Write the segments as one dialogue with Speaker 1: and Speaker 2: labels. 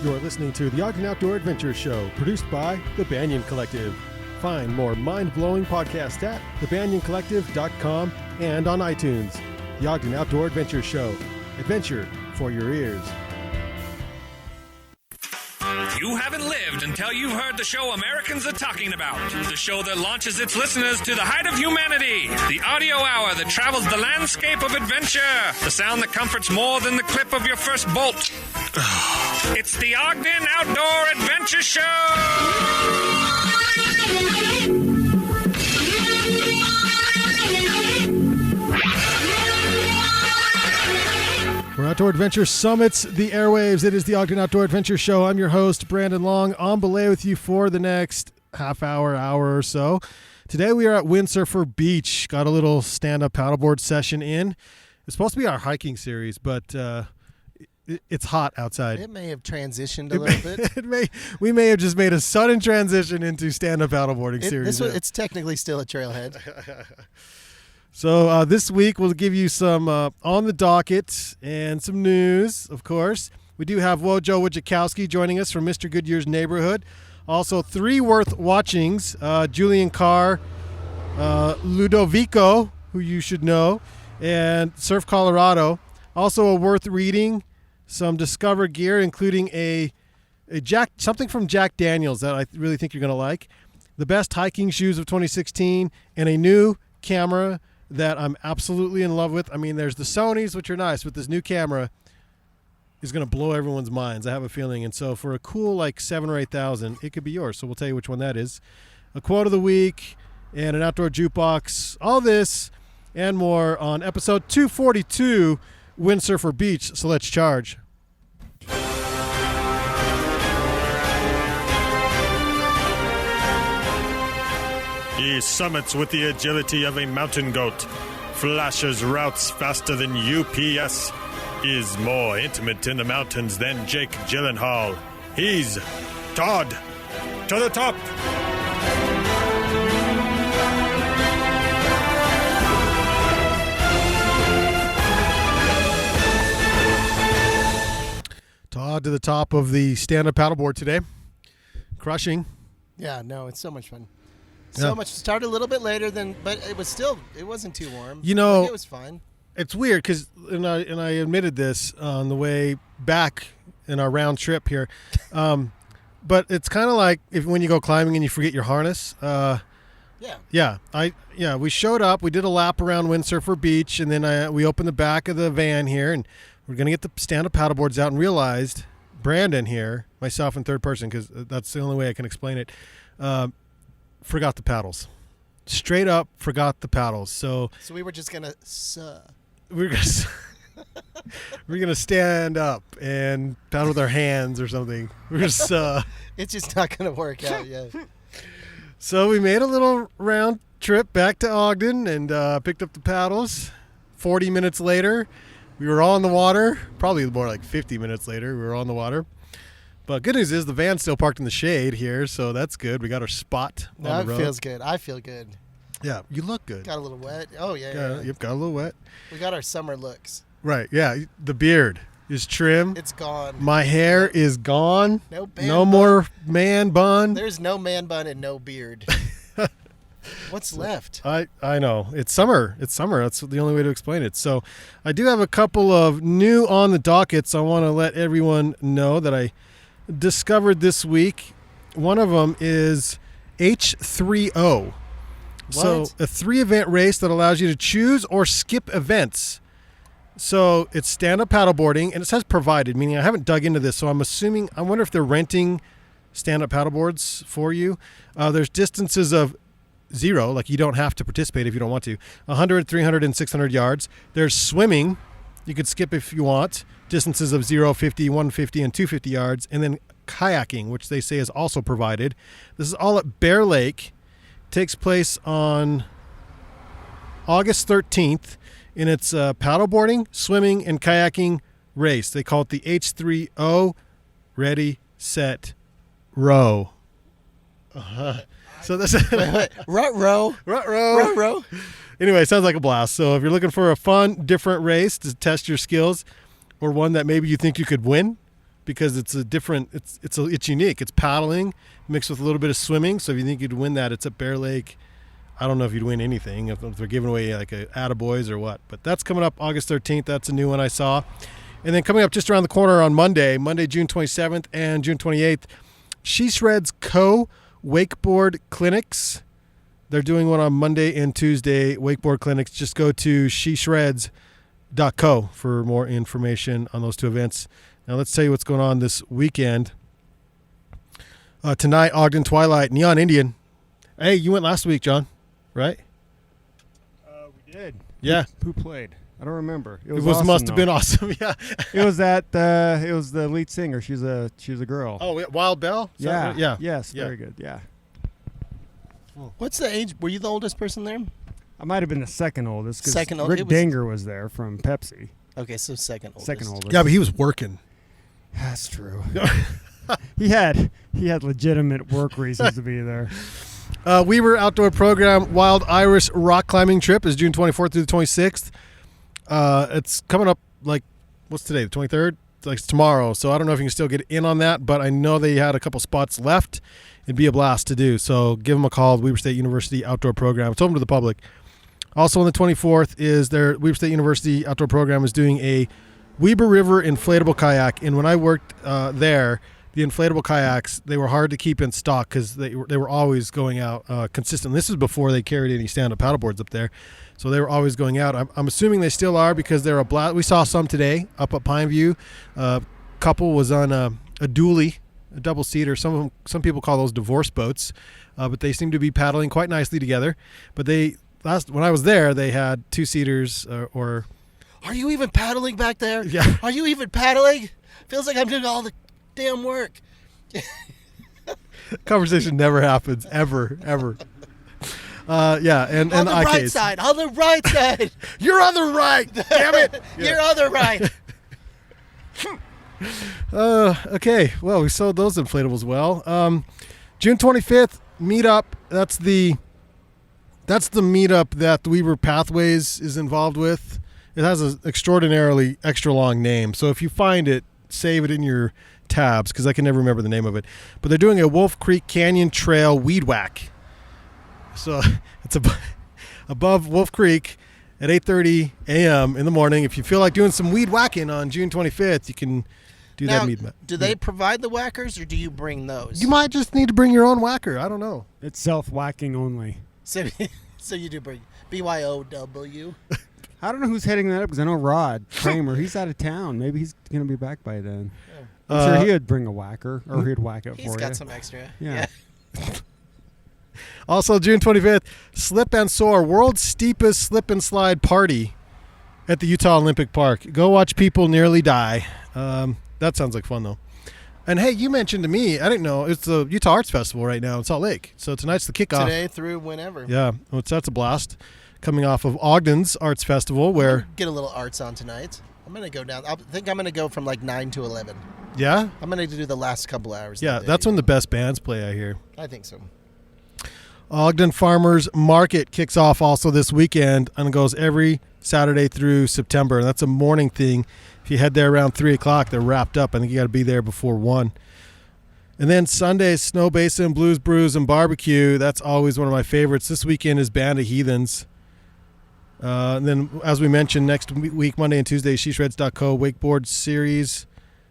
Speaker 1: You're listening to the Ogden Outdoor Adventure Show, produced by the Banyan Collective. Find more mind-blowing podcasts at thebanyancollective.com and on iTunes. The Ogden Outdoor Adventure Show. Adventure for your ears.
Speaker 2: You haven't lived until you've heard the show Americans are talking about. The show that launches its listeners to the height of humanity. The audio hour that travels the landscape of adventure. The sound that comforts more than the clip of your first bolt. It's the Ogden Outdoor Adventure Show!
Speaker 1: Where Outdoor Adventure summits the airwaves, it is the Ogden Outdoor Adventure Show. I'm your host, Brandon Long, on belay with you for the next half hour or so. Today we are at Windsurfer Beach. Got a little stand-up paddleboard session in. It's supposed to be our hiking series, but it's hot outside.
Speaker 3: It may have transitioned a little bit.
Speaker 1: We may have just made a sudden transition into stand-up paddleboarding series.
Speaker 3: It's technically still a trailhead.
Speaker 1: So this week we'll give you some on the docket and some news, of course. We do have Wojo Wojciechowski joining us from Mr. Goodyear's neighborhood. Also, three worth watchings, Julian Carr, Ludovico, who you should know, and Surf Colorado. Also a worth reading, some Discover gear, including something from Jack Daniels that I really think you're going to like, the best hiking shoes of 2016, and a new camera that I'm absolutely in love with. I mean, there's the Sonys, which are nice, but this new camera is going to blow everyone's minds, I have a feeling. And so for a cool like $7,000 or $8,000, it could be yours. So we'll tell you which one that is. A quote of the week and an outdoor jukebox. All this and more on episode 242, Windsurfer Beach. So let's charge.
Speaker 4: He summits with the agility of a mountain goat, flashes routes faster than UPS, is more intimate in the mountains than Jake Gyllenhaal. He's Todd to the top.
Speaker 1: Todd to the top of the stand-up paddleboard today. Crushing.
Speaker 3: Yeah, no, it's so much fun.
Speaker 1: Yeah.
Speaker 3: Much. Started a little bit later but it wasn't too warm.
Speaker 1: You know,
Speaker 3: it was fine.
Speaker 1: It's weird because, and I admitted this on the way back in our round trip here, but it's kind of like when you go climbing and you forget your harness. We showed up. We did a lap around Windsurfer Beach, and then we opened the back of the van here, and we're gonna get the stand-up paddleboards out, and realized Brandon here, myself in third person, because that's the only way I can explain it. Forgot the paddles. Straight up forgot the paddles. So
Speaker 3: we were just gonna
Speaker 1: we're gonna stand up and paddle with our hands or something. We're just
Speaker 3: it's just not gonna work out yet.
Speaker 1: So we made a little round trip back to Ogden and picked up the paddles. 40 minutes later, we were all in the water. Probably more like 50 minutes later, we were all in the water. But good news is the van's still parked in the shade here, so that's good. We got our spot on the road.
Speaker 3: That feels good. I feel good.
Speaker 1: Yeah, you look good.
Speaker 3: Got a little wet. Oh, yeah.
Speaker 1: Yep, got a little wet.
Speaker 3: We got our summer looks.
Speaker 1: Right, yeah. The beard is trim.
Speaker 3: It's gone.
Speaker 1: My hair is gone.
Speaker 3: No
Speaker 1: more man bun.
Speaker 3: There's no man bun and no beard. What's left?
Speaker 1: I know. It's summer. That's the only way to explain it. So I do have a couple of new on the dockets. I want to let everyone know that I discovered this week. One of them is H3O.
Speaker 3: What?
Speaker 1: So a 3-event race that allows you to choose or skip events. So it's stand-up paddleboarding, and it says provided, meaning I haven't dug into this, so I wonder if they're renting stand-up paddleboards for you. There's distances of 0, like you don't have to participate if you don't want to, 100, 300, and 600 yards. There's swimming. You could skip if you want. Distances of 0, 50, 150, and 250 yards. And then kayaking, which they say is also provided. This is all at Bear Lake. Takes place on August 13th. And it's a paddleboarding, swimming, and kayaking race. They call it the H3O Ready, Set, Row. So this
Speaker 3: Rut-row.
Speaker 1: Anyway, it sounds like a blast. So if you're looking for a fun, different race to test your skills, or one that maybe you think you could win, because it's a different. It's unique. It's paddling mixed with a little bit of swimming. So if you think you'd win that, it's at Bear Lake. I don't know if you'd win anything if they're giving away like a Attaboys or what. But that's coming up August 13th. That's a new one I saw. And then coming up just around the corner on Monday, June 27th and June 28th, She Shreds Co. Wakeboard Clinics. They're doing one on Monday and Tuesday, wakeboard clinics. Just go to sheshreds.co for more information on those two events. Now let's tell you what's going on this weekend. Tonight, Ogden Twilight, Neon Indian. Hey, you went last week, John, right?
Speaker 5: We did.
Speaker 1: Yeah.
Speaker 5: Who played? I don't remember.
Speaker 1: It awesome, must have been awesome. Yeah.
Speaker 5: It was the lead singer. She's a girl.
Speaker 1: Oh, Wild Bell?
Speaker 5: Yeah.
Speaker 1: Right? Yeah.
Speaker 5: Yes. Very good. Yeah.
Speaker 3: What's the age? Were you the oldest person there?
Speaker 5: I might have been the second oldest.
Speaker 3: Second
Speaker 5: Rick
Speaker 3: oldest.
Speaker 5: Danger was there from Pepsi.
Speaker 3: Okay, so second oldest.
Speaker 5: Second oldest.
Speaker 1: Yeah, but he was working.
Speaker 5: That's true. he had legitimate work reasons to be there.
Speaker 1: Weaver Outdoor Program Wild Iris Rock Climbing Trip is June 24th through the 26th. It's coming up like, what's today, the 23rd? Like tomorrow. So I don't know if you can still get in on that, but I know they had a couple spots left. It'd be a blast to do. So give them a call, Weber State University Outdoor Program. It's open to the public. Also on the 24th is their Weber State University Outdoor Program is doing a Weber River inflatable kayak. And when I worked there, the inflatable kayaks, they were hard to keep in stock because they were always going out consistently. This is before they carried any stand-up paddleboards up there. So they were always going out. I'm assuming they still are because they're a blast. We saw some today up at Pineview. Couple was on a dually, a double-seater. Some people call those divorce boats, but they seem to be paddling quite nicely together. But when I was there, they had two-seaters or.
Speaker 3: Are you even paddling back there?
Speaker 1: Yeah.
Speaker 3: Are you even paddling? Feels like I'm doing all the damn work.
Speaker 1: Conversation never happens, ever. Yeah, and
Speaker 3: on
Speaker 1: the
Speaker 3: the right
Speaker 1: arcades.
Speaker 3: side. On the right side.
Speaker 1: You're on the right. Damn it.
Speaker 3: You're on the right.
Speaker 1: Okay. Well, we sold those inflatables well. June 25th meetup. That's the meetup that the Weaver Pathways is involved with. It has an extraordinarily extra long name. So if you find it, save it in your tabs because I can never remember the name of it. But they're doing a Wolf Creek Canyon Trail weed whack. So it's above Wolf Creek at 8:30 a.m. in the morning. If you feel like doing some weed whacking on June 25th, you can do that.
Speaker 3: Do they provide the whackers or do you bring those?
Speaker 1: You might just need to bring your own whacker. I don't know.
Speaker 5: It's self-whacking only.
Speaker 3: So you do bring BYOW.
Speaker 5: I don't know who's heading that up because I know Rod Kramer. He's out of town. Maybe he's going to be back by then. I'm sure he would bring a whacker or he'd whack it for you.
Speaker 3: He's got some extra.
Speaker 5: Yeah.
Speaker 1: Also, June 25th, Slip and Soar, world's steepest slip and slide party at the Utah Olympic Park. Go watch people nearly die. That sounds like fun, though. And, hey, you mentioned to me, I didn't know, it's the Utah Arts Festival right now in Salt Lake. So tonight's the kickoff.
Speaker 3: Today through whenever.
Speaker 1: Yeah, that's a blast. Coming off of Ogden's Arts Festival where...
Speaker 3: Get a little arts on tonight. I'm going to go down. I think I'm going to go from like 9 to 11.
Speaker 1: Yeah?
Speaker 3: I'm going to do the last couple hours.
Speaker 1: Yeah, that's when the best bands play, I hear.
Speaker 3: I think so.
Speaker 1: Ogden Farmers Market kicks off also this weekend and goes every Saturday through September. That's a morning thing. If you head there around 3 o'clock, they're wrapped up. I think you got to be there before 1. And then Sunday, Snow Basin, Blues Brews, and Barbecue. That's always one of my favorites. This weekend is Band of Heathens. And then, as we mentioned, next week, Monday and Tuesday, sheshreds.co, wakeboard series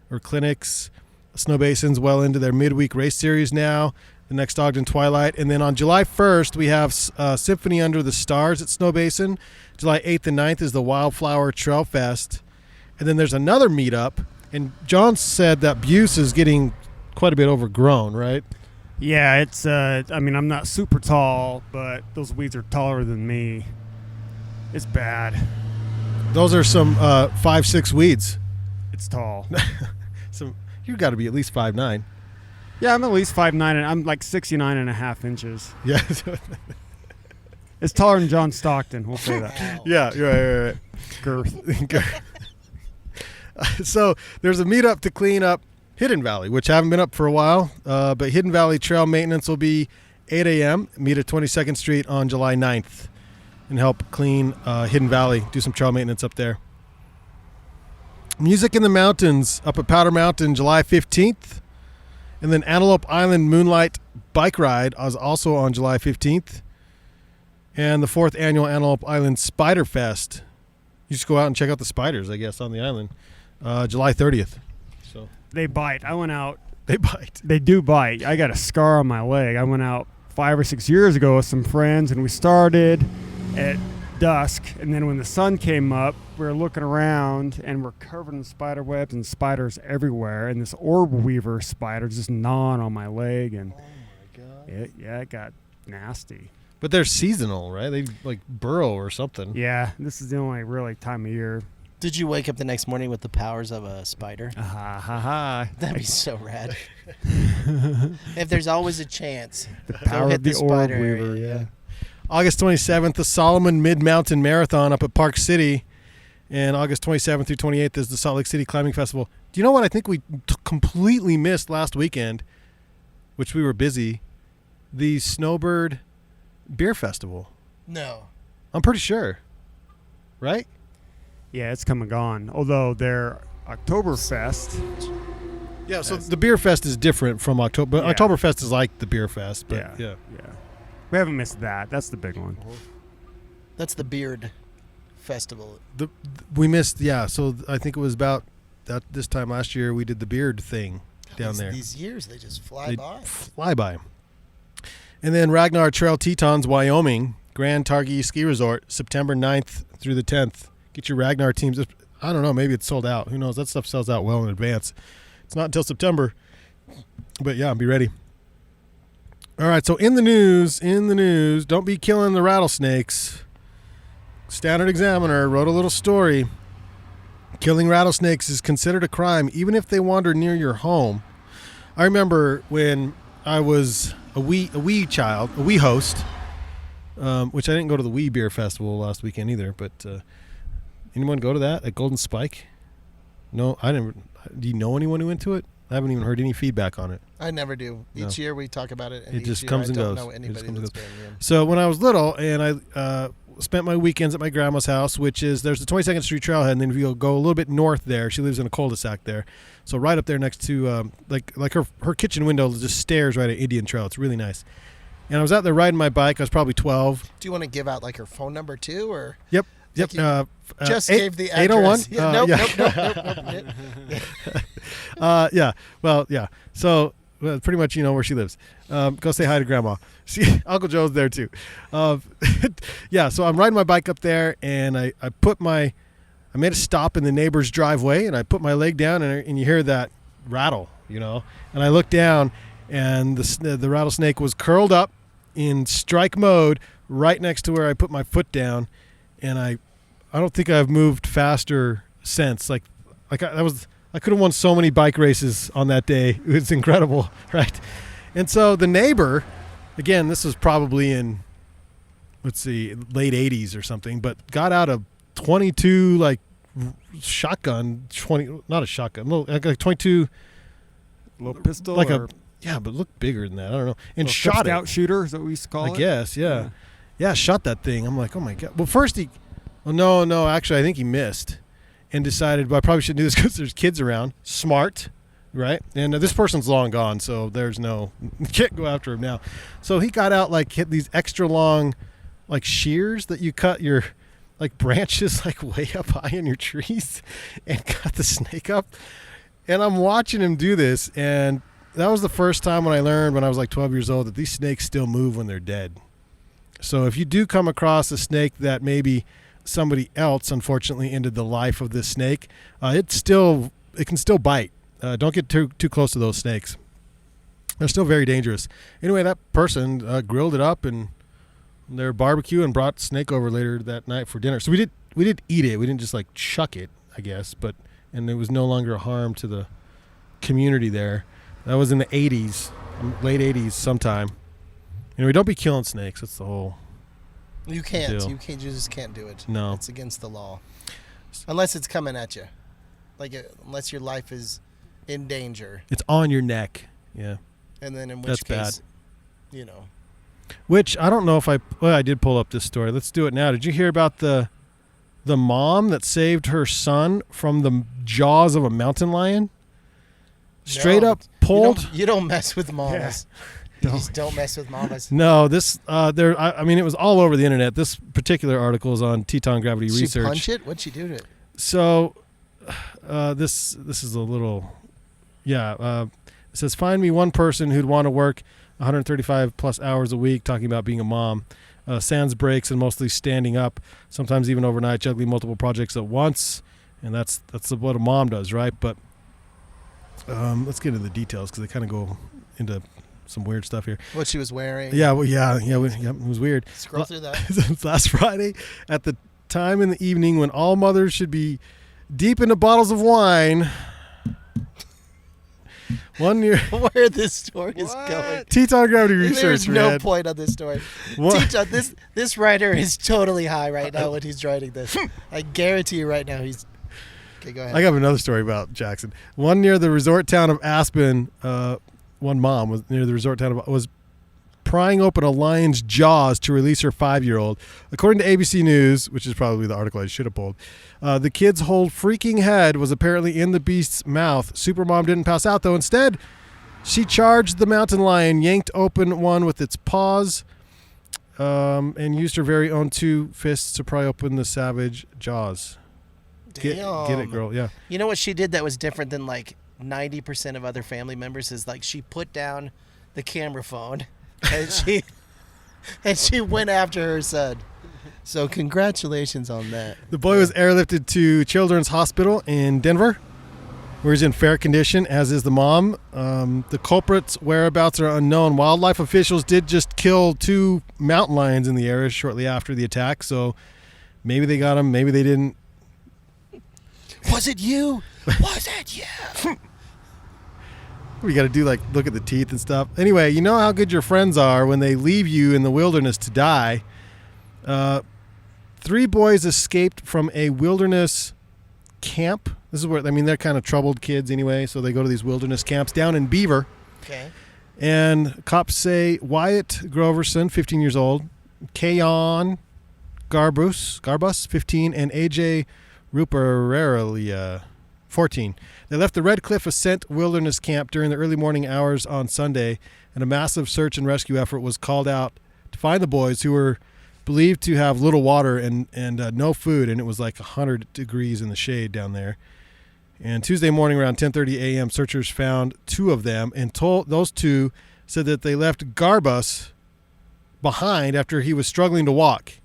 Speaker 1: or clinics. Snow Basin's well into their midweek race series now. The next Ogden Twilight. And then on July 1st, we have Symphony Under the Stars at Snow Basin. July 8th and 9th is the Wildflower Trail Fest. And then there's another meetup. And John said that Buse is getting quite a bit overgrown, right?
Speaker 5: Yeah, it's, I'm not super tall, but those weeds are taller than me. It's bad.
Speaker 1: Those are some 5'6" weeds.
Speaker 5: It's tall.
Speaker 1: You've got to be at least 5'9".
Speaker 5: Yeah, I'm at least 5'9", and I'm like 69.5 inches.
Speaker 1: Yeah.
Speaker 5: It's taller than John Stockton, we'll say that.
Speaker 1: Yeah, you're right.
Speaker 5: Girth.
Speaker 1: So there's a meetup to clean up Hidden Valley, which haven't been up for a while. But Hidden Valley Trail Maintenance will be 8 a.m. Meet at 22nd Street on July 9th and help clean Hidden Valley, do some trail maintenance up there. Music in the Mountains up at Powder Mountain, July 15th. And then Antelope Island Moonlight Bike Ride is also on July 15th. And the 4th annual Antelope Island Spider Fest. You just go out and check out the spiders, I guess, on the island. July 30th. So
Speaker 5: They bite. I went out.
Speaker 1: they bite.
Speaker 5: They do bite. I got a scar on my leg. I went out 5 or 6 years ago with some friends, and we started at dusk. And then when the sun came up, we were looking around, and we're covered in spider webs and spiders everywhere. And this orb weaver spider just gnawing on my leg, and it got nasty.
Speaker 1: But they're seasonal, right? They like burrow or something.
Speaker 5: Yeah, this is the only really time of year.
Speaker 3: Did you wake up the next morning with the powers of a spider?
Speaker 5: Ha ha ha!
Speaker 3: That'd be so rad. If there's always a chance,
Speaker 5: The
Speaker 3: go
Speaker 5: power
Speaker 3: hit
Speaker 5: of the
Speaker 3: the
Speaker 5: orb
Speaker 3: spider
Speaker 5: weaver.
Speaker 3: area,
Speaker 5: Yeah.
Speaker 1: August 27th, the Solomon Mid-Mountain Marathon up at Park City. And August 27th through 28th is the Salt Lake City Climbing Festival. Do you know what I think we completely missed last weekend, which we were busy? The Snowbird Beer Festival.
Speaker 3: No.
Speaker 1: I'm pretty sure. Right?
Speaker 5: Yeah, it's come and gone. Although their Oktoberfest,
Speaker 1: Yeah, so the Beer Fest is different from October.
Speaker 5: Yeah.
Speaker 1: Oktoberfest is like the Beer Fest, but yeah.
Speaker 5: we haven't missed that. That's the big one.
Speaker 3: That's the beard festival.
Speaker 1: We missed, so I think it was about that this time last year we did the beard thing down there.
Speaker 3: These years, they just fly
Speaker 1: They
Speaker 3: by.
Speaker 1: fly by. And then Ragnar Trail Tetons, Wyoming, Grand Targhee Ski Resort, September 9th through the 10th. Get your Ragnar teams. I don't know, maybe it's sold out. Who knows? That stuff sells out well in advance. It's not until September. But yeah, be ready. All right, so in the news, don't be killing the rattlesnakes. Standard Examiner wrote a little story. Killing rattlesnakes is considered a crime even if they wander near your home. I remember when I was a wee host, which I didn't go to the Wee Beer Festival last weekend either, but anyone go to that at Golden Spike? No, I didn't. Do you know anyone who went to it? I haven't even heard any feedback on it.
Speaker 3: I never do. Each year we talk about it, and
Speaker 1: It
Speaker 3: each
Speaker 1: just
Speaker 3: year
Speaker 1: comes
Speaker 3: I
Speaker 1: and
Speaker 3: don't
Speaker 1: goes.
Speaker 3: know
Speaker 1: It just
Speaker 3: anybody
Speaker 1: comes and
Speaker 3: that's been. Yeah.
Speaker 1: So when I was little and I spent my weekends at my grandma's house, which is there's the 22nd Street Trailhead, and then if you go a little bit north there, she lives in a cul-de-sac there. So right up there next to like her kitchen window just stares right at Indian Trail. It's really nice. And I was out there riding my bike. I was probably 12.
Speaker 3: Do you want to give out like her phone number too, or?
Speaker 1: Yep.
Speaker 3: Like you just gave the address.
Speaker 1: 801.
Speaker 3: Nope.
Speaker 1: Yeah. Well, yeah. So pretty much you know where she lives. Go say hi to Grandma. Uncle Joe's there too. Yeah. So I'm riding my bike up there, and I made a stop in the neighbor's driveway, and I put my leg down, and you hear that rattle, and I look down, and the rattlesnake was curled up in strike mode right next to where I put my foot down, and I don't think I've moved faster since. I could have won so many bike races on that day. It was incredible, right? And so the neighbor, again, this was probably in, late 80s or something, but got out a 22 shotgun, not a shotgun, like 22
Speaker 5: Little pistol,
Speaker 1: like
Speaker 5: or
Speaker 1: but looked bigger than that. I don't know. And
Speaker 5: little
Speaker 1: shot
Speaker 5: Scout
Speaker 1: it.
Speaker 5: shooter is that what we used to call it?
Speaker 1: I guess, yeah. Shot that thing. I'm like, oh my god. Well, first no, actually, I think he missed and decided, well, I probably shouldn't do this because there's kids around. Smart, right? And this person's long gone, so there's you can't go after him now. So he got out, hit these extra long, shears that you cut your, branches, way up high in your trees and cut the snake up. And I'm watching him do this, and that was the first time when I learned when I was 12 years old that these snakes still move when they're dead. So if you do come across a snake that maybe somebody else unfortunately ended the life of this snake, it can still bite. Don't get too close to those snakes. They're still very dangerous. Anyway, that person grilled it up and their barbecue and brought snake over later that night for dinner. So we did eat it. We didn't just chuck it, I guess, and it was no longer a harm to the community there. That was in the 80s, late 80s sometime. Anyway, don't be killing snakes. That's the whole
Speaker 3: You can't.
Speaker 1: deal.
Speaker 3: You just can't do it.
Speaker 1: No.
Speaker 3: It's against the law. Unless it's coming at you. Unless your life is in danger.
Speaker 1: It's on your neck. Yeah.
Speaker 3: And then in which
Speaker 1: That's
Speaker 3: case,
Speaker 1: bad. Which I don't know if I did pull up this story. Let's do it now. Did you hear about the the mom that saved her son from the jaws of a mountain lion. Straight up pulled.
Speaker 3: You don't mess with mamas.
Speaker 1: Yeah.
Speaker 3: You just don't mess with mamas.
Speaker 1: No, this I mean, it was all over the internet. This particular article is on Teton Gravity
Speaker 3: Did
Speaker 1: Research.
Speaker 3: she punch it? What'd she do to it?
Speaker 1: So, this is a little, it says, find me one person who'd want to work 135 plus hours a week, talking about being a mom. Sans breaks and mostly standing up, sometimes even overnight, juggling multiple projects at once. And that's what a mom does, right? But let's get into the details because they kind of go into some weird stuff here.
Speaker 3: What she was wearing.
Speaker 1: Yeah, well, it was weird.
Speaker 3: Scroll through that.
Speaker 1: Since last Friday, at the time in the evening when all mothers should be deep into bottles of wine. 1 year.
Speaker 3: Where this story is going.
Speaker 1: Teton Gravity Research.
Speaker 3: There's no
Speaker 1: man.
Speaker 3: point on this story.
Speaker 1: What?
Speaker 3: Teton, this writer is totally high right now when he's writing this. I guarantee you right now he's. Okay, go ahead.
Speaker 1: I got another story about Jackson. One near the resort town of Aspen. One mom was near the resort town was prying open a lion's jaws to release her 5-year-old. According to ABC News, which is probably the article I should have pulled, the kid's whole freaking head was apparently in the beast's mouth. Supermom didn't pass out, though. Instead, she charged the mountain lion, yanked open one with its paws, and used her very own 2 fists to pry open the savage jaws. Get it, girl. Yeah.
Speaker 3: You know what she did that was different than like 90% of other family members is like she put down the camera phone and she went after her son. So congratulations on that.
Speaker 1: The boy was airlifted to Children's Hospital in Denver, where he's in fair condition, as is the mom. The culprit's whereabouts are unknown. Wildlife officials did just kill 2 mountain lions in the area shortly after the attack, so maybe they got him, maybe they didn't.
Speaker 3: Was it you? Was it you?
Speaker 1: We got to do, like, look at the teeth and stuff. Anyway, you know how good your friends are when they leave you in the wilderness to die. 3 boys escaped from a wilderness camp. This is where, I mean, they're kind of troubled kids anyway, so they go to these wilderness camps down in Beaver.
Speaker 3: Okay.
Speaker 1: And cops say Wyatt Groverson, 15 years old, Kayon Garbus, 15, and AJ Ruparelia, 14. They left the Red Cliff Ascent Wilderness Camp during the early morning hours on Sunday, and a massive search and rescue effort was called out to find the boys, who were believed to have little water and no food, and it was like 100 degrees in the shade down there. And Tuesday morning around 10:30 a.m., searchers found 2 of them, and those 2 said that they left Garbus behind after he was struggling to walk.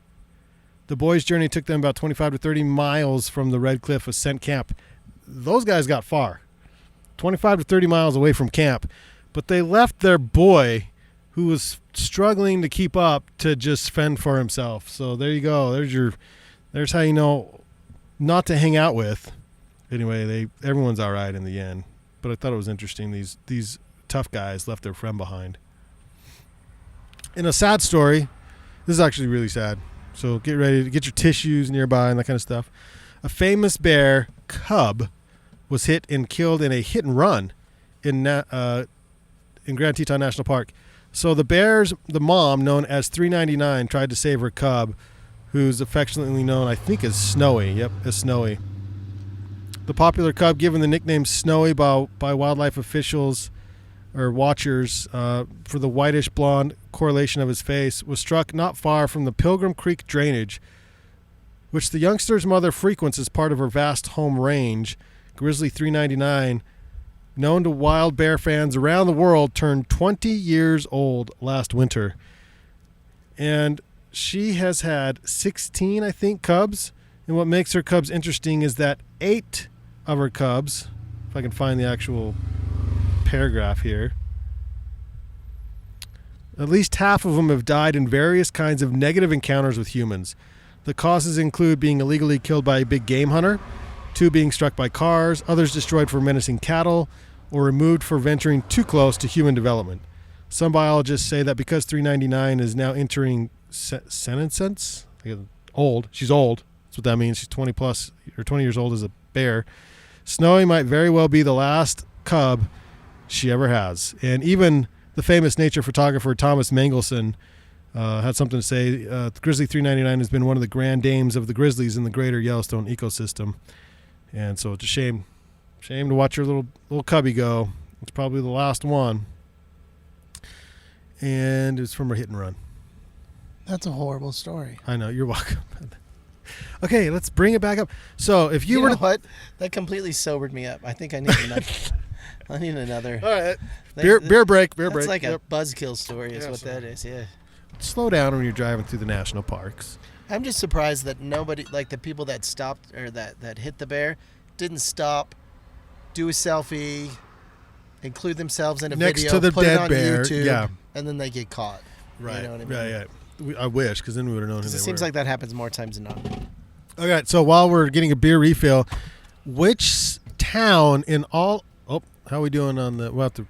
Speaker 1: The boys' journey took them about 25 to 30 miles from the Red Cliff Ascent Camp. Those guys got far, 25 to 30 miles away from camp, but they left their boy, who was struggling to keep up, to just fend for himself. So there you go. There's how you know not to hang out with. Anyway, everyone's all right in the end. But I thought it was interesting. These tough guys left their friend behind. In a sad story, this is actually really sad. So get ready to get your tissues nearby and that kind of stuff. A famous bear cub was hit and killed in a hit and run in Grand Teton National Park. So the mom, known as 399, tried to save her cub, who's affectionately known, I think, as Snowy. Yep, as Snowy. The popular cub, given the nickname Snowy by wildlife officials or watchers for the whitish blonde correlation of his face, was struck not far from the Pilgrim Creek drainage, which the youngster's mother frequents as part of her vast home range. Grizzly 399, known to wild bear fans around the world, turned 20 years old last winter. And she has had 16, I think, cubs. And what makes her cubs interesting is that 8 of her cubs, if I can find the actual paragraph here, at least half of them have died in various kinds of negative encounters with humans. The causes include being illegally killed by a big game hunter, 2 being struck by cars, others destroyed for menacing cattle, or removed for venturing too close to human development. Some biologists say that because 399 is now entering senescence, old, she's old, that's what that means, she's 20 plus, or 20 years old as a bear, Snowy might very well be the last cub she ever has. And even the famous nature photographer Thomas Mangelson had something to say. Grizzly 399 has been one of the grand dames of the grizzlies in the greater Yellowstone ecosystem. And so it's a shame to watch your little cubby go. It's probably the last one. And it's from a hit and run.
Speaker 3: That's a horrible story.
Speaker 1: I know. You're welcome. Okay, let's bring it back up. So if
Speaker 3: You
Speaker 1: were
Speaker 3: know
Speaker 1: to...
Speaker 3: what? That completely sobered me up. I think I need another. I need another.
Speaker 1: All right. Beer break.
Speaker 3: That's like a buzzkill story is what
Speaker 1: sorry.
Speaker 3: that is, yeah.
Speaker 1: Slow down when you're driving through the national parks.
Speaker 3: I'm just surprised that nobody, like the people that stopped or that hit the bear, didn't stop, do a selfie, include themselves in a
Speaker 1: Next
Speaker 3: video,
Speaker 1: to the
Speaker 3: put
Speaker 1: dead
Speaker 3: it on
Speaker 1: bear,
Speaker 3: YouTube,
Speaker 1: yeah.
Speaker 3: and then they get caught.
Speaker 1: Right.
Speaker 3: You know what I mean?
Speaker 1: Right. I wish, because then we would have known who
Speaker 3: It
Speaker 1: they
Speaker 3: seems
Speaker 1: were.
Speaker 3: like that happens more times than not.
Speaker 1: Okay, so while we're getting a beer refill, which town in all... Oh, how are we doing on the... We'll have to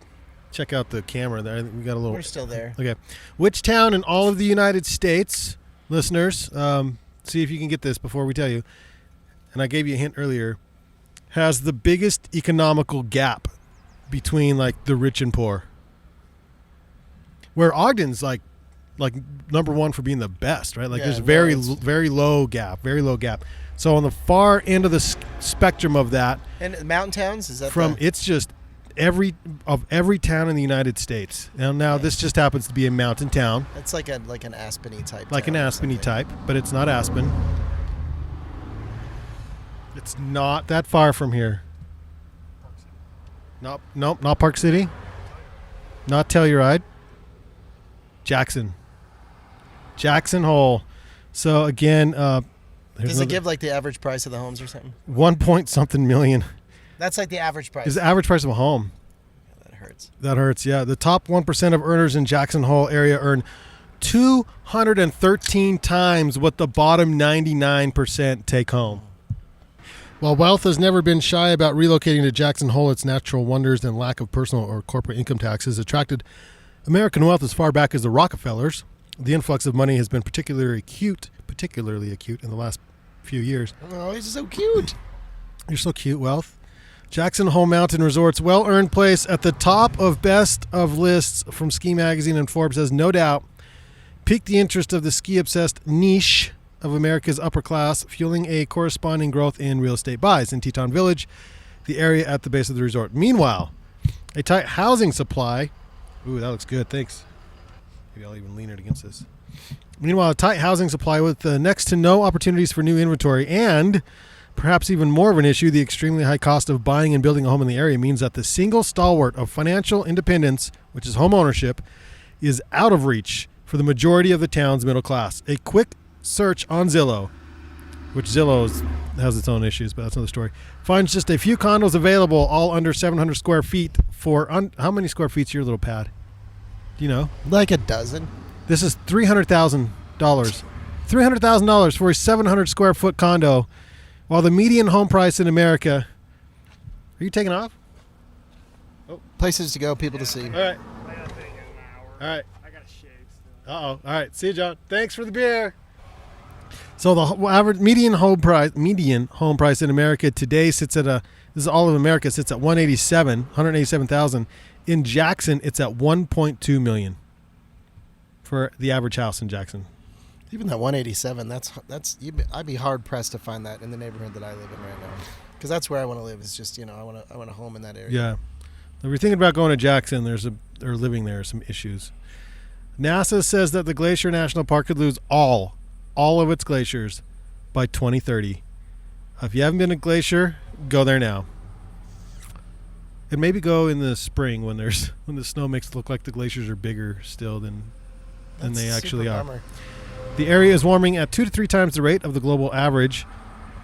Speaker 1: check out the camera there. I think we got a little...
Speaker 3: We're still there.
Speaker 1: Okay. Which town in all of the United States, listeners, see if you can get this before we tell you, and I gave you a hint earlier, has the biggest economical gap between, like, the rich and poor? Where Ogden's, like number one for being the best, right? Like
Speaker 3: Yeah,
Speaker 1: there's
Speaker 3: no,
Speaker 1: very
Speaker 3: it's-
Speaker 1: very low gap. So on the far end of the spectrum of that,
Speaker 3: And mountain towns, is that
Speaker 1: from
Speaker 3: the,
Speaker 1: it's just every town in the United States. Now this just happens to be a mountain town,
Speaker 3: it's like an Aspeny type.
Speaker 1: like an
Speaker 3: town or
Speaker 1: Aspeny
Speaker 3: something.
Speaker 1: type, but it's not Aspen. It's not that far from here. Nope, not Park City. Not Telluride. Jackson Hole. So again,
Speaker 3: Does it give like the average price of the homes or something?
Speaker 1: 1 point something million
Speaker 3: That's like the average price.
Speaker 1: is the average price of a home.
Speaker 3: That hurts.
Speaker 1: That hurts. Yeah, the top 1% of earners in Jackson Hole area earn 213 times what the bottom 99% take home. While wealth has never been shy about relocating to Jackson Hole, its natural wonders and lack of personal or corporate income taxes attracted American wealth as far back as the Rockefellers. The influx of money has been particularly acute in the last few years.
Speaker 3: Oh, he's so cute.
Speaker 1: You're so cute, Wealth. Jackson Hole Mountain Resort's well-earned place at the top of best of lists from Ski Magazine and Forbes has no doubt piqued the interest of the ski-obsessed niche of America's upper class, fueling a corresponding growth in real estate buys in Teton Village, the area at the base of the resort. Meanwhile, a tight housing supply... Ooh, that looks good. Thanks. Maybe I'll even lean it against this. Meanwhile, a tight housing supply with next to no opportunities for new inventory and, perhaps even more of an issue, the extremely high cost of buying and building a home in the area means that the single stalwart of financial independence, which is home ownership, is out of reach for the majority of the town's middle class. A quick search on Zillow, which has its own issues, but that's another story, finds just a few condos available, all under 700 square feet for... how many square feet's your little pad? Do you know?
Speaker 3: Like a dozen.
Speaker 1: This is $300,000. $300,000 for a 700 square foot condo, while the median home price in America... Are you taking off?
Speaker 3: Places to go, people to see.
Speaker 1: All right.
Speaker 5: I gotta take an hour.
Speaker 1: All right.
Speaker 5: I gotta shave still.
Speaker 1: Uh-oh. All right. See you, John. Thanks for the beer. So the average median home price in America today sits at this is all of America, sits at 187,000. In Jackson, it's at 1.2 million for the average house in Jackson.
Speaker 3: Even that 187, I'd be hard pressed to find that in the neighborhood that I live in right now, because that's where I want to live. Is just I want a home in that area.
Speaker 1: Yeah. If you're thinking about going to Jackson, or living there, some issues. NASA says that the Glacier National Park could lose all of its glaciers by 2030. If you haven't been to Glacier, go there now. And maybe go in the spring when the snow makes it look like the glaciers are bigger still than they actually
Speaker 3: super
Speaker 1: are.
Speaker 3: bummer.
Speaker 1: The area is warming at 2 to 3 times the rate of the global average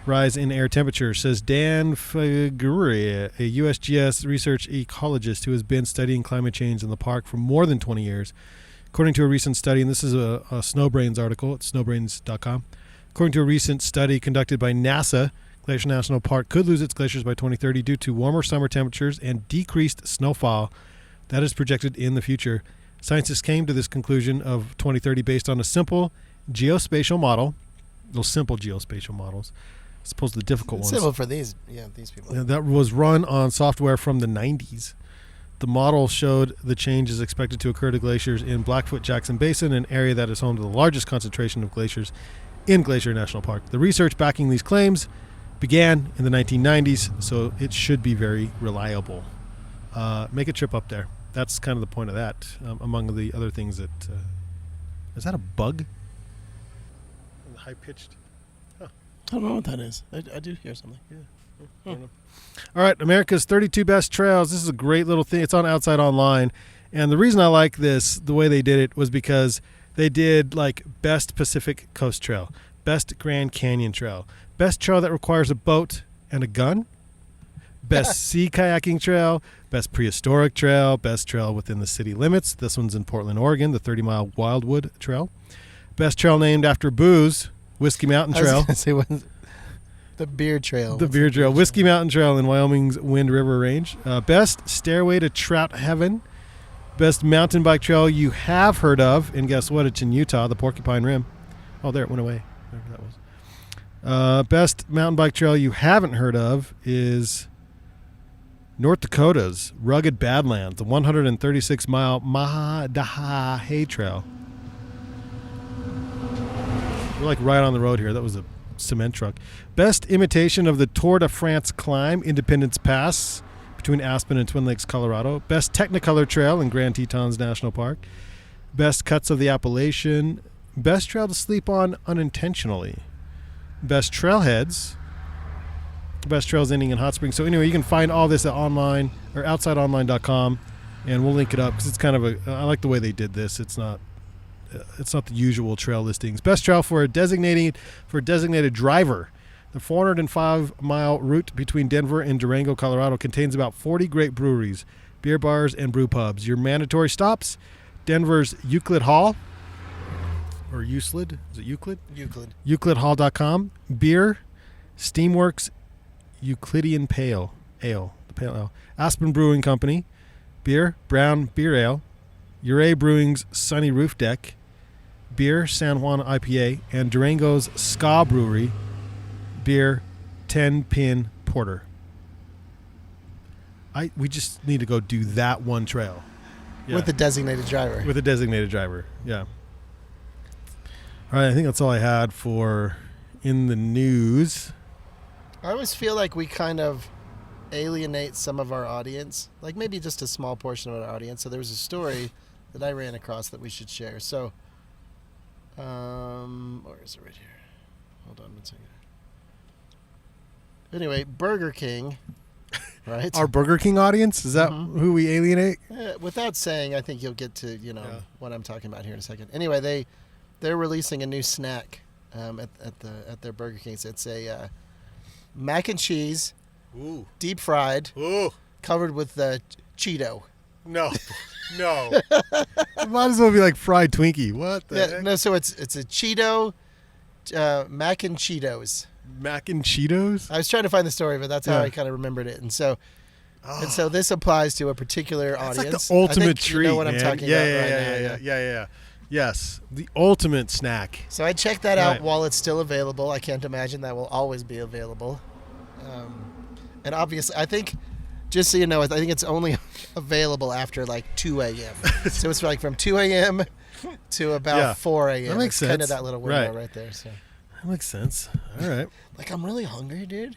Speaker 1: rise in air temperature, says Dan Figueroa, a USGS research ecologist who has been studying climate change in the park for more than 20 years. According to a recent study, and this is a Snowbrains article at snowbrains.com, according to a recent study conducted by NASA, Glacier National Park could lose its glaciers by 2030 due to warmer summer temperatures and decreased snowfall that is projected in the future. Scientists came to this conclusion of 2030 based on a simple geospatial model, those simple geospatial models, as opposed to the difficult ones.
Speaker 3: Simple for these people.
Speaker 1: That was run on software from the 90s. The model showed the change is expected to occur to glaciers in Blackfoot-Jackson Basin, an area that is home to the largest concentration of glaciers in Glacier National Park. The research backing these claims began in the 1990s, so it should be very reliable. Make a trip up there. That's kind of the point of that, among the other things that... is that a bug? High-pitched...
Speaker 3: I don't know what that is. I do hear something.
Speaker 1: Yeah. All right, America's 32 Best Trails. This is a great little thing. It's on Outside Online. And the reason I like this, the way they did it, was because they did like Best Pacific Coast Trail, Best Grand Canyon Trail, Best Trail that requires a boat and a gun, Best Sea Kayaking Trail, Best Prehistoric Trail, Best Trail within the city limits. This one's in Portland, Oregon, the 30-mile Wildwood Trail. Best Trail named after booze, Whiskey Mountain Trail.
Speaker 3: I was going to say, the beer trail.
Speaker 1: The beer trail. Whiskey Mountain Trail in Wyoming's Wind River Range. Best Stairway to Trout Heaven. Best mountain bike trail you have heard of. And guess what? It's in Utah, the Porcupine Rim. Oh, there it went away. Whatever that was. Best mountain bike trail you haven't heard of is North Dakota's Rugged Badlands, the 136-mile Mahadaha Trail. We're like right on the road here. That was a cement truck. Best imitation of the Tour de France climb, Independence Pass between Aspen and Twin Lakes, Colorado. Best Technicolor Trail in Grand Tetons National Park. Best cuts of the Appalachian. Best trail to sleep on unintentionally. Best trailheads. Best trails ending in hot springs. So anyway, you can find all this at online or outsideonline.com, and we'll link it up because it's kind of I like the way they did this. It's not the usual trail listings. Best trail for a designated driver. The 405-mile route between Denver and Durango, Colorado contains about 40 great breweries, beer bars, and brew pubs. Your mandatory stops: Denver's Euclid Hall, or Euclid? Is it Euclid?
Speaker 3: Euclid.
Speaker 1: EuclidHall.com. Beer, Steamworks Euclidean Pale Ale, the Pale Ale. Aspen Brewing Company. Beer, Brown Beer Ale. Ure Brewing's Sunny Roof Deck. Beer, San Juan IPA. And Durango's Ska Brewery. Beer, 10 Pin Porter. We just need to go do that one trail. Yeah.
Speaker 3: With the designated driver.
Speaker 1: With a designated driver, yeah. All right, I think that's all I had for in the news.
Speaker 3: I always feel like we kind of alienate some of our audience, like maybe just a small portion of our audience. So there was a story that I ran across that we should share. So, or is it right here? Hold on one second. Anyway, Burger King, right?
Speaker 1: Our Burger King audience? Is that who we alienate?
Speaker 3: Without saying, I think you'll get to what I'm talking about here in a second. Anyway, they're releasing a new snack at their Burger Kings. It's a mac and cheese, deep fried, covered with Cheeto.
Speaker 1: No. It might as well be like fried Twinkie. What the heck?
Speaker 3: No, so it's a Cheeto, mac and Cheetos.
Speaker 1: Mac and Cheetos?
Speaker 3: I was trying to find the story, but that's how I kind of remembered it. And so this applies to a particular audience.
Speaker 1: It's like the ultimate treat.
Speaker 3: You know what I'm talking about
Speaker 1: Yeah. Yes, the ultimate snack.
Speaker 3: So I checked that out while it's still available. I can't imagine that will always be available. And obviously, I think, just so you know, I think it's only available after like 2 a.m. So it's like from 2 a.m. to about 4 a.m.
Speaker 1: That makes sense.
Speaker 3: Kind of that little window right there. So.
Speaker 1: That makes sense. All right.
Speaker 3: Like, I'm really hungry, dude.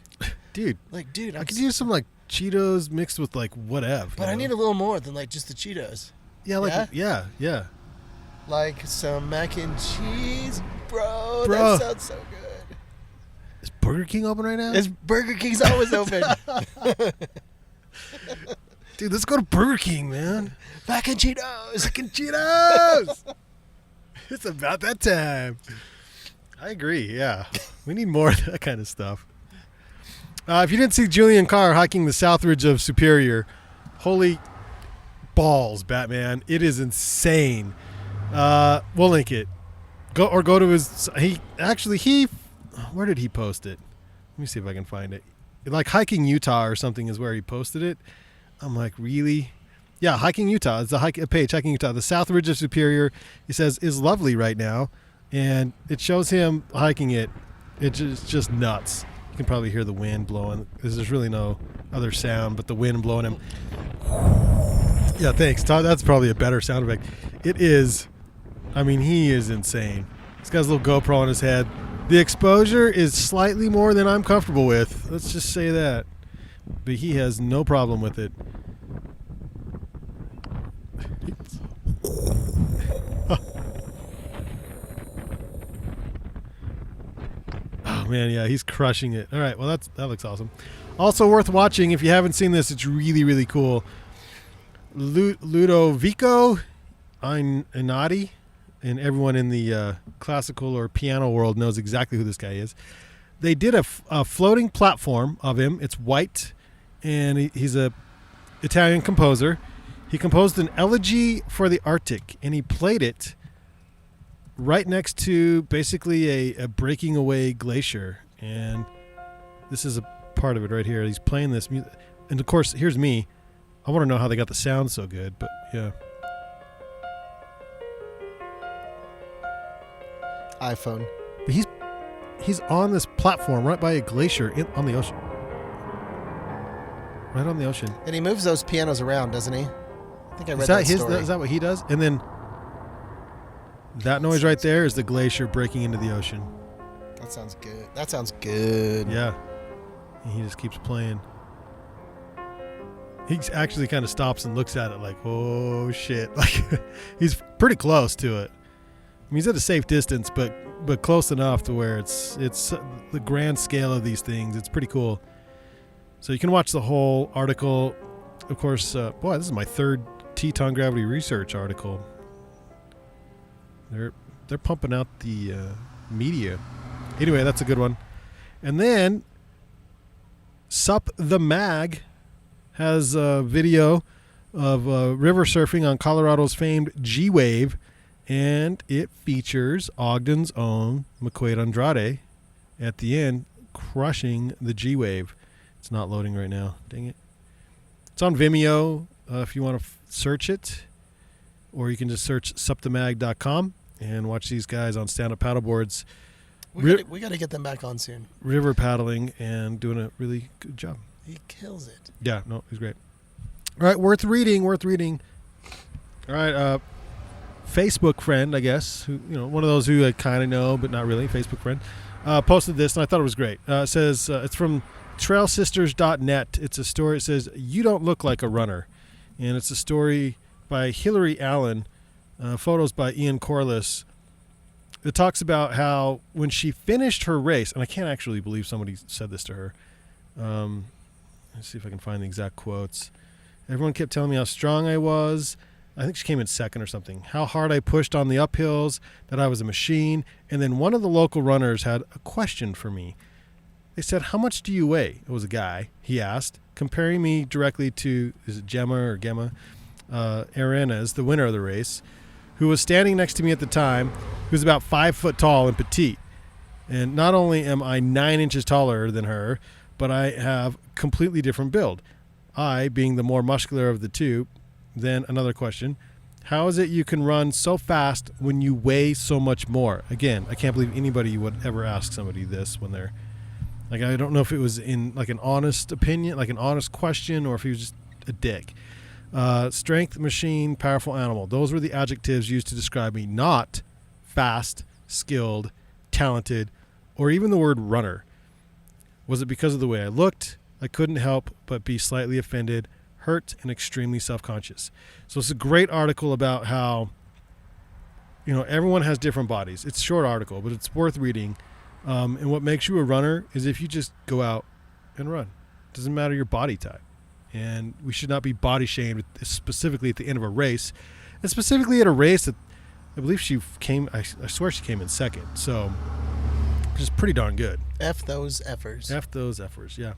Speaker 3: I
Speaker 1: could use some like Cheetos mixed with like whatever.
Speaker 3: But I need a little more than like just the Cheetos.
Speaker 1: Yeah, yeah.
Speaker 3: Like some mac and cheese, bro. That sounds so good.
Speaker 1: Is Burger King open right now?
Speaker 3: Burger King's always open.
Speaker 1: Dude, let's go to Burger King, man.
Speaker 3: Mac and Cheetos.
Speaker 1: Mac and Cheetos. It's about that time. I agree, yeah. We need more of that kind of stuff. If you didn't see Julian Carr hiking the South Ridge of Superior, holy balls, Batman. It is insane. We'll link it. Go to his... Where did he post it? Let me see if I can find it. Like Hiking Utah or something is where he posted it. I'm like, really? Yeah, Hiking Utah. It's a page, Hiking Utah. The South Ridge of Superior, he says, is lovely right now. And it shows him hiking it. It's just nuts. You can probably hear the wind blowing. There's really no other sound but the wind blowing him. Yeah, thanks, Todd. That's probably a better sound effect. It is. I mean, he is insane. He's got his little GoPro on his head. The exposure is slightly more than I'm comfortable with. Let's just say that. But he has no problem with it. Oh man, yeah, he's crushing it. All right, well that looks awesome. Also worth watching if you haven't seen this. It's really, really cool. Ludovico Einaudi, and everyone in the classical or piano world knows exactly who this guy is. They did a floating platform of him. It's white, and he's a Italian composer. He composed an elegy for the Arctic, and he played it right next to basically a breaking away glacier. And this is a part of it right here. He's playing this music, and of course, here's me. I want to know how they got the sound so good, but yeah.
Speaker 3: iPhone.
Speaker 1: But he's on this platform right by a glacier on the ocean. Right on the ocean.
Speaker 3: And he moves those pianos around, doesn't he? I think I read that story.
Speaker 1: Is that what he does? And then that noise right there is the glacier breaking into the ocean.
Speaker 3: That sounds good. That sounds good.
Speaker 1: Yeah. And he just keeps playing. He actually kind of stops and looks at it like, oh shit. Like he's pretty close to it. I mean, he's at a safe distance, but close enough to where it's the grand scale of these things. It's pretty cool. So you can watch the whole article. Of course, boy, this is my third Teton Gravity Research article. They're pumping out the media. Anyway, that's a good one. And then Sup the Mag has a video of river surfing on Colorado's famed G-Wave, and it features Ogden's own McQuaid Andrade at the end crushing the G-Wave. It's not loading right now. Dang it. It's on Vimeo if you want to search it, or you can just search supthemag.com and watch these guys on stand-up paddleboards.
Speaker 3: We got to get them back on soon.
Speaker 1: River paddling and doing a really good job.
Speaker 3: He kills it.
Speaker 1: Yeah, no, he's great. All right, worth reading. All right, Facebook friend, I guess, who one of those who I kind of know but not really. Facebook friend posted this, and I thought it was great. It says it's from trailsisters.net. It's a story. It says, "You don't look like a runner," and it's a story by Hillary Allen. Photos by Ian Corliss. It talks about how when she finished her race, and I can't actually believe somebody said this to her. Let's see if I can find the exact quotes. Everyone kept telling me how strong I was. I think she came in second or something. How hard I pushed on the uphills, that I was a machine. And then one of the local runners had a question for me. They said, "How much do you weigh?" It was a guy, he asked, comparing me directly to, is it Gemma Arenas, the winner of the race, who was standing next to me at the time, who was about 5 foot tall and petite. And not only am I 9 inches taller than her, but I have completely different build. I, being the more muscular of the two. Then another question, how is it you can run so fast when you weigh so much more? Again, I can't believe anybody would ever ask somebody this when they're, like, I don't know if it was in like an honest opinion, like an honest question, or if he was just a dick. Strength, machine, powerful animal. Those were the adjectives used to describe me, not fast, skilled, talented, or even the word runner. Was it because of the way I looked? I couldn't help but be slightly offended, hurt, and extremely self-conscious. So it's a great article about how, everyone has different bodies. It's a short article, but it's worth reading. And what makes you a runner is if you just go out and run. It doesn't matter your body type. And we should not be body shamed, specifically at the end of a race. And specifically at a race that I believe she came, I swear she came in second. So, which is pretty darn good.
Speaker 3: F those effers.
Speaker 1: F those effers, yeah.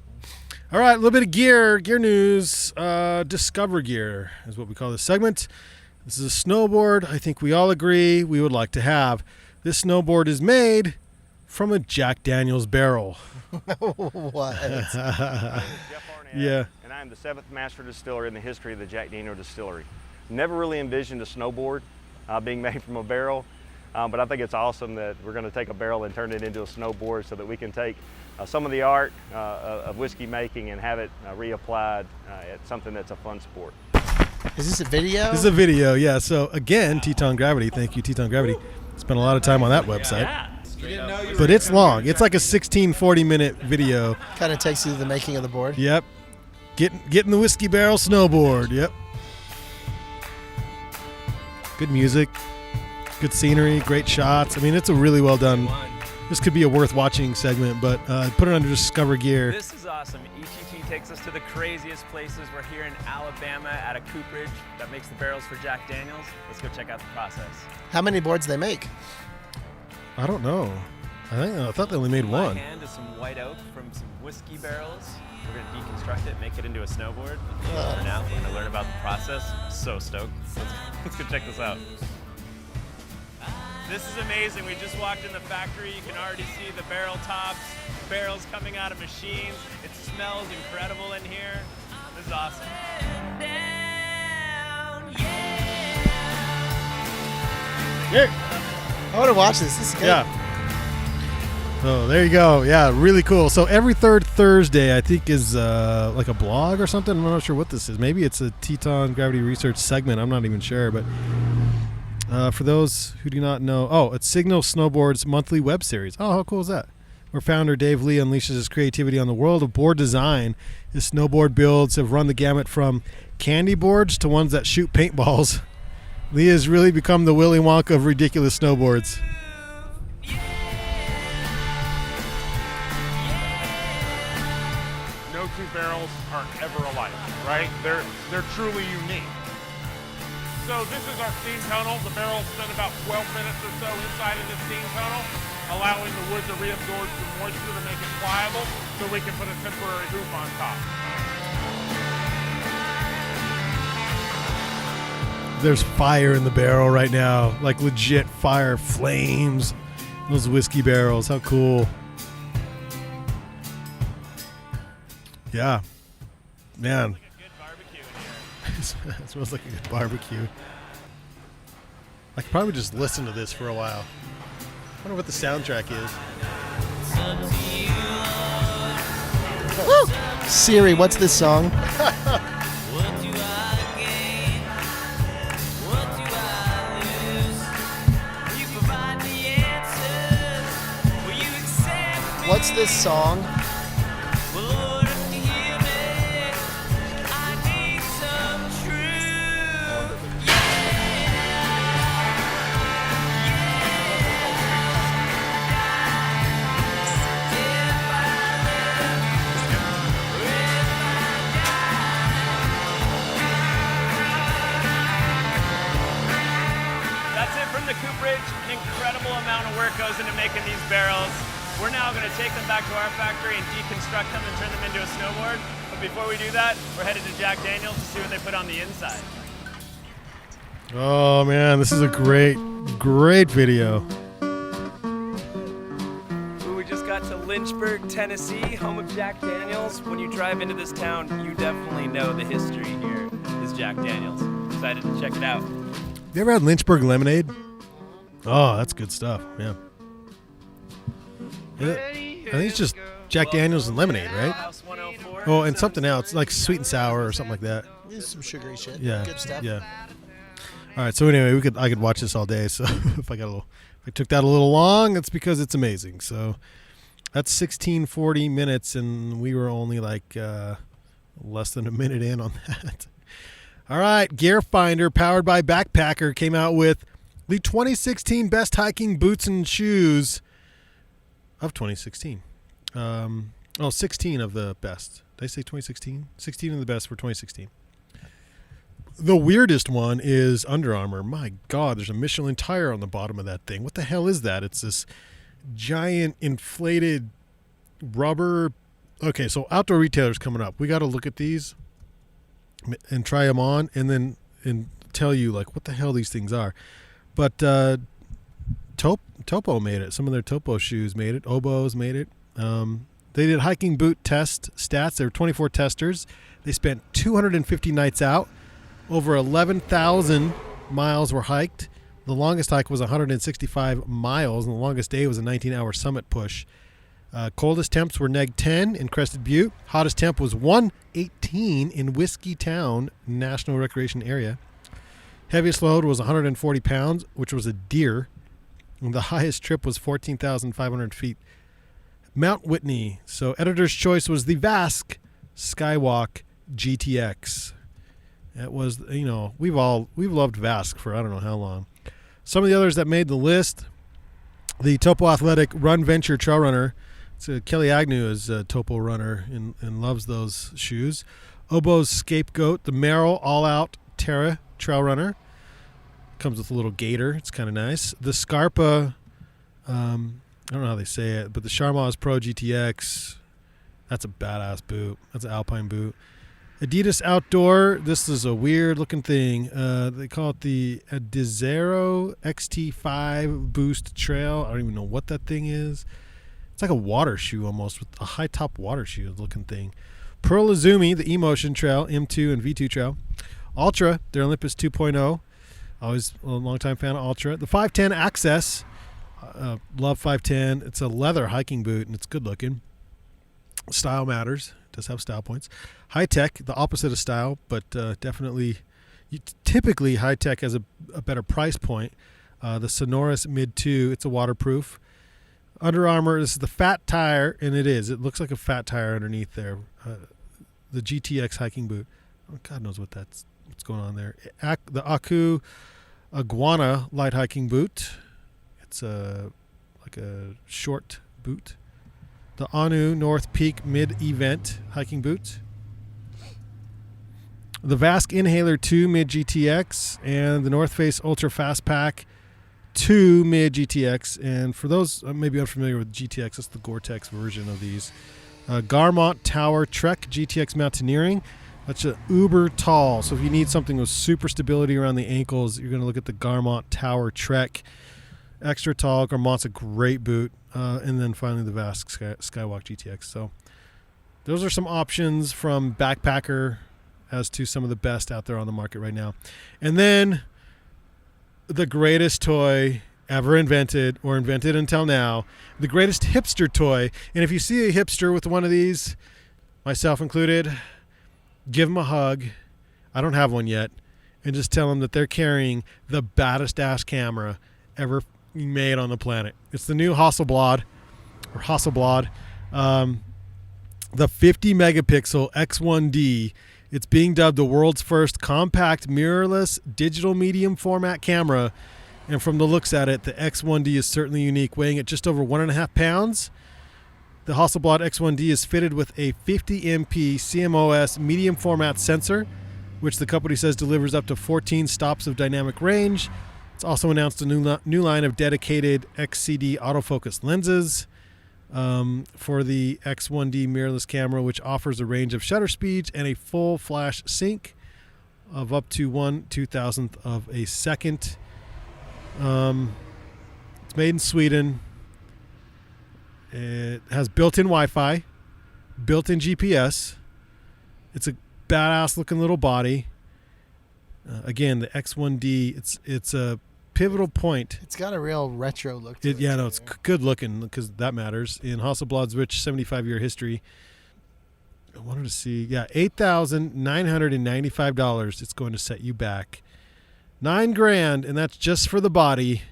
Speaker 1: All right, a little bit of gear news. Discover Gear is what we call this segment. This is a snowboard I think we all agree we would like to have. This snowboard is made from a Jack Daniels barrel.
Speaker 3: What?
Speaker 6: Jeff Arnett,
Speaker 1: Yeah.
Speaker 6: and I am the 7th master distiller in the history of the Jack Daniel distillery. Never really envisioned a snowboard being made from a barrel, but I think it's awesome that we're going to take a barrel and turn it into a snowboard so that we can take some of the art of whiskey making and have it reapplied at something that's a fun sport.
Speaker 3: Is this a video?
Speaker 1: This is a video, yeah. So again, Teton Gravity. Thank you, Teton Gravity. Spent a lot of time on that website. But it's long. It's like a 16-40-minute video.
Speaker 3: Kind of takes you to the making of the board.
Speaker 1: Yep. Getting the whiskey barrel snowboard. Yep. Good music. Good scenery. Great shots. I mean, it's a really well done. This could be a worth watching segment, but put it under Discover Gear.
Speaker 7: This is awesome. ETT takes us to the craziest places. We're here in Alabama at a cooperage that makes the barrels for Jack Daniels. Let's go check out the process.
Speaker 3: How many boards they make?
Speaker 1: I don't know. I thought they only made
Speaker 7: In my
Speaker 1: one.
Speaker 7: hand is some white oak from some whiskey barrels. We're going to deconstruct it, make it into a snowboard. Now we're going to learn about the process. So stoked. Let's go check this out. This is amazing. We just walked in the factory. You can already see the barrel tops, barrels coming out of machines. It smells incredible in here. This is awesome.
Speaker 3: I want to watch this. This is good.
Speaker 1: Yeah. Oh, there you go. Yeah, really cool. So every third Thursday, I think, is like a blog or something. I'm not sure what this is. Maybe it's a Teton Gravity Research segment. I'm not even sure. But for those who do not know, it's Signal Snowboard's monthly web series. Oh, how cool is that? Where founder Dave Lee unleashes his creativity on the world of board design. His snowboard builds have run the gamut from candy boards to ones that shoot paintballs. Lee has really become the Willy Wonka of ridiculous snowboards.
Speaker 8: No two barrels are ever alike, right? They're truly unique. So this is our steam tunnel. The barrels spend about 12 minutes or so inside of this steam tunnel, allowing the wood to reabsorb some moisture to make it pliable so we can put a temporary hoop on top.
Speaker 1: There's fire in the barrel right now, like legit fire, flames. Those whiskey barrels, how cool. Yeah, man. It smells like a good barbecue. I could probably just listen to this for a while. I wonder what the soundtrack is.
Speaker 3: Woo! Siri, what's this song? What's this song?
Speaker 7: That's it from the cooperage. An incredible amount of work goes into making these barrels. We're now going to take them back to our factory and deconstruct them and turn them into a snowboard. But before we do that, we're headed to Jack Daniels to see what they put on the inside.
Speaker 1: Oh man, this is a great video.
Speaker 7: We just got to Lynchburg, Tennessee, home of Jack Daniels. When you drive into this town, you definitely know the history here is Jack Daniels. Excited to check it out.
Speaker 1: You ever had Lynchburg lemonade? Oh, that's good stuff. Yeah. I think it's just Jack Daniels and lemonade, right?
Speaker 7: House 104.
Speaker 1: Oh, and something else, like sweet and sour or something like that.
Speaker 3: This is some sugary shit.
Speaker 1: Yeah.
Speaker 3: Good stuff.
Speaker 1: Yeah. All right. So anyway, I could watch this all day. So if I took that a little long, it's because it's amazing. So that's 1640 minutes, and we were only like less than a minute in on that. All right. Gear Finder, powered by Backpacker, came out with the 2016 best hiking boots and shoes of 2016. 16 of the best. Did I say 2016? 16 of the best for 2016. The weirdest one is Under Armour. My God, there's a Michelin tire on the bottom of that thing. What the hell is that? It's this giant inflated rubber. Okay, so outdoor retailers coming up. We got to look at these and try them on, and tell you like what the hell these things are. But Topo made it. Some of their Topo shoes made it. Oboes made it. They did hiking boot test stats. There were 24 testers. They spent 250 nights out. Over 11,000 miles were hiked. The longest hike was 165 miles, and the longest day was a 19-hour summit push. Coldest temps were -10 in Crested Butte. Hottest temp was 118 in Whiskey Town National Recreation Area. Heaviest load was 140 pounds, which was a deer. And the highest trip was 14,500 feet. Mount Whitney. So editor's choice was the Vask Skywalk GTX. That was, we've loved Vask for I don't know how long. Some of the others that made the list, the Topo Athletic Run Venture Trail Runner. Kelly Agnew is a Topo runner and loves those shoes. Oboe's Scapegoat, the Merrill All Out Terra Trail Runner. Comes with a little gator. It's kind of nice. The Scarpa, I don't know how they say it, but the Sharmaz Pro GTX, that's a badass boot. That's an alpine boot. Adidas Outdoor, this is a weird looking thing. They call it the Adizero XT5 Boost Trail. I don't even know what that thing is. It's like a water shoe almost, with a high top water shoe looking thing. Pearl Izumi, the eMotion Trail, M2 and V2 Trail. Ultra, their Olympus 2.0. Always a long time fan of Ultra. The 510 Access, love 510. It's a leather hiking boot and it's good looking. Style matters. It does have style points. High Tech, the opposite of style, but definitely, typically High Tech has a better price point. The Sonoris Mid 2, it's a waterproof. Under Armour, this is the Fat Tire, and it is. It looks like a fat tire underneath there. The GTX hiking boot. Oh, God knows what's going on there. The Aku Iguana light hiking boot. It's like a short boot. The Anu North Peak mid-event hiking boot. The Vask Inhaler 2 mid GTX and the North Face Ultra Fast Pack 2 mid GTX. And for those maybe unfamiliar with GTX, that's the Gore-Tex version of these. Garmont Tower Trek GTX Mountaineering. That's a uber tall. So if you need something with super stability around the ankles, you're going to look at the Garmont Tower Trek. Extra tall. Garmont's a great boot. And then finally the Vask Skywalk GTX. So those are some options from Backpacker as to some of the best out there on the market right now. And then the greatest toy ever invented, or invented until now, the greatest hipster toy. And if you see a hipster with one of these, myself included, give them a hug. I don't have one yet. And just tell them that they're carrying the baddest dash camera ever made on the planet. It's the new Hasselblad, the 50 megapixel X1D. It's being dubbed the world's first compact mirrorless digital medium format camera. And from the looks at it, the X1D is certainly unique, weighing at just over 1.5 pounds. The Hasselblad X1D is fitted with a 50 MP CMOS medium format sensor, which the company says delivers up to 14 stops of dynamic range. It's also announced a new line of dedicated XCD autofocus lenses for the X1D mirrorless camera, which offers a range of shutter speeds and a full flash sync of up to 1/2000th of a second. It's made in Sweden. It has built-in Wi-Fi, built-in GPS. It's a badass looking little body. Again, the X1D, it's a pivotal point.
Speaker 3: It's got a real retro look to it.
Speaker 1: Yeah, no, it's good looking because that matters. In Hasselblad's rich 75-year history, I wanted to see, $8,995. It's going to set you back $9,000, and that's just for the body.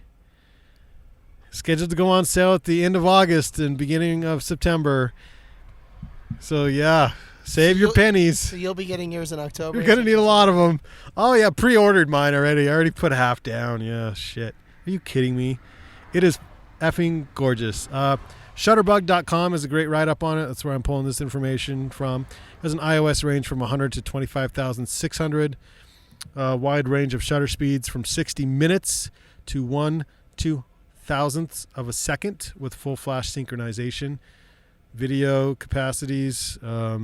Speaker 1: Scheduled to go on sale at the end of August and beginning of September. So yeah, save your pennies.
Speaker 3: So you'll be getting yours in October.
Speaker 1: You're gonna need a lot of them. Oh yeah, pre-ordered mine already. I already put half down. Yeah, shit. Are you kidding me? It is effing gorgeous. Shutterbug.com is a great write-up on it. That's where I'm pulling this information from. It has an iOS range from 100 to 25,600. Wide range of shutter speeds from 60 minutes to 1/2000th of a second with full flash synchronization. Video capacities, a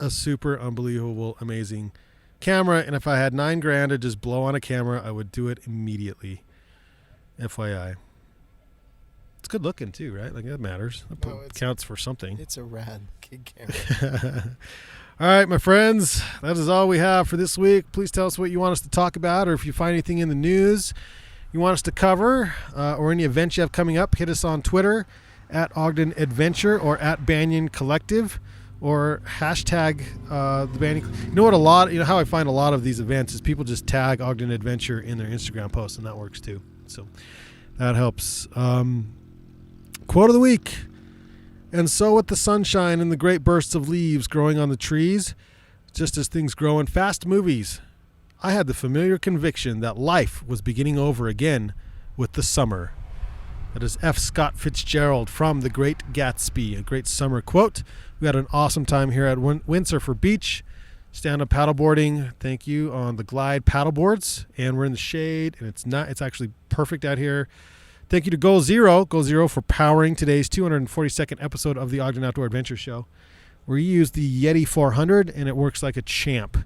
Speaker 1: super unbelievable, amazing camera. And if I had $9,000 to just blow on a camera, I would do it immediately. FYI. It's good looking too, right? Like that matters. That counts for something.
Speaker 3: It's a rad kid camera.
Speaker 1: All right, my friends, that is all we have for this week. Please tell us what you want us to talk about, or if you find anything in the news you want us to cover, or any events you have coming up, hit us on Twitter at Ogden Adventure or at Banyan Collective or hashtag the Banyan. You know what? How I find a lot of these events is people just tag Ogden Adventure in their Instagram posts, and that works too. So that helps. Quote of the week. And so with the sunshine and the great bursts of leaves growing on the trees, just as things grow in fast movies, I had the familiar conviction that life was beginning over again with the summer. That is F. Scott Fitzgerald from The Great Gatsby, a great summer quote. We had an awesome time here at Windsurfer Beach, stand-up paddleboarding. Thank you on the Glide paddleboards, and we're in the shade, and it's actually perfect out here. Thank you to Goal Zero for powering today's 242nd episode of the Ogden Outdoor Adventure Show, where you use the Yeti 400, and it works like a champ.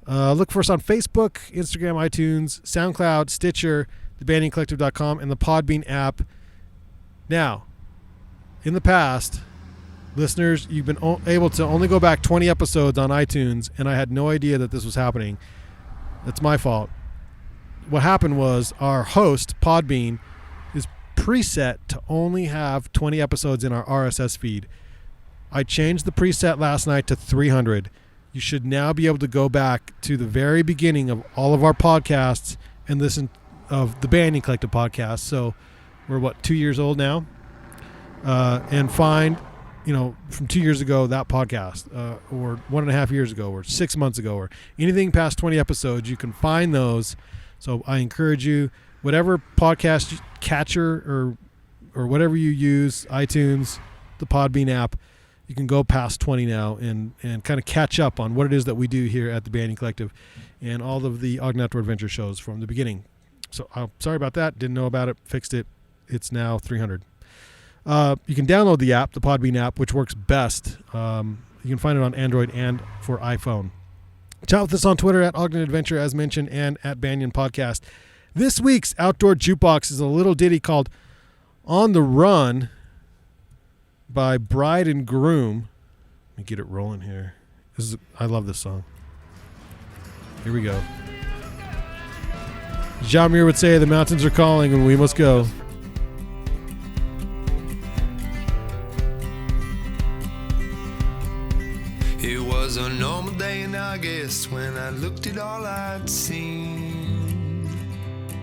Speaker 1: Look for us on Facebook, Instagram, iTunes, SoundCloud, Stitcher, thebanyancollective.com, and the Podbean app. Now, in the past, listeners, you've been able to only go back 20 episodes on iTunes, and I had no idea that this was happening. That's my fault. What happened was our host, Podbean, is preset to only have 20 episodes in our RSS feed. I changed the preset last night to 300. You should now be able to go back to the very beginning of all of our podcasts and listen of the Banyan Collective podcast. So we're 2 years old now, and find, from 2 years ago, that podcast, or 1.5 years ago, or 6 months ago, or anything past 20 episodes, you can find those. So I encourage you, whatever podcast catcher or whatever you use, iTunes, the Podbean app, you can go past 20 now and kind of catch up on what it is that we do here at the Banyan Collective and all of the Ogden Outdoor Adventure shows from the beginning. So sorry about that. Didn't know about it. Fixed it. It's now 300. You can download the app, the Podbean app, which works best. You can find it on Android and for iPhone. Chat with us on Twitter at Ogden Adventure, as mentioned, and at Banyan Podcast. This week's Outdoor Jukebox is a little ditty called On the Run by Bride and Groom. Let me get it rolling here. I love this song. Here we go. Jean Muir would say, the mountains are calling and we must go.
Speaker 9: It was a normal day in August when I looked at all I'd seen.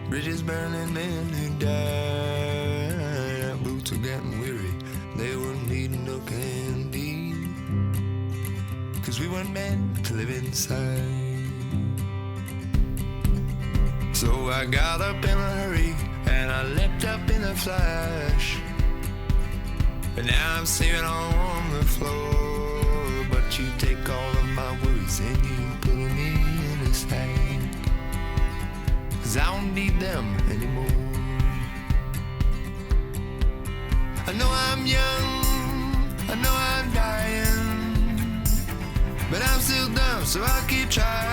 Speaker 9: Bridges burning, men who died. Our boots were getting weary, they were needing nook and deep. 'Cause we weren't meant to live inside. So I got up in a hurry and I leapt up in a flash. And now I'm sleeping on the floor. But you take all of my worries and you put them in a sack. 'Cause I don't need them anymore. I know I'm young, I know I'm dying, but I'm still dumb, so I'll keep trying.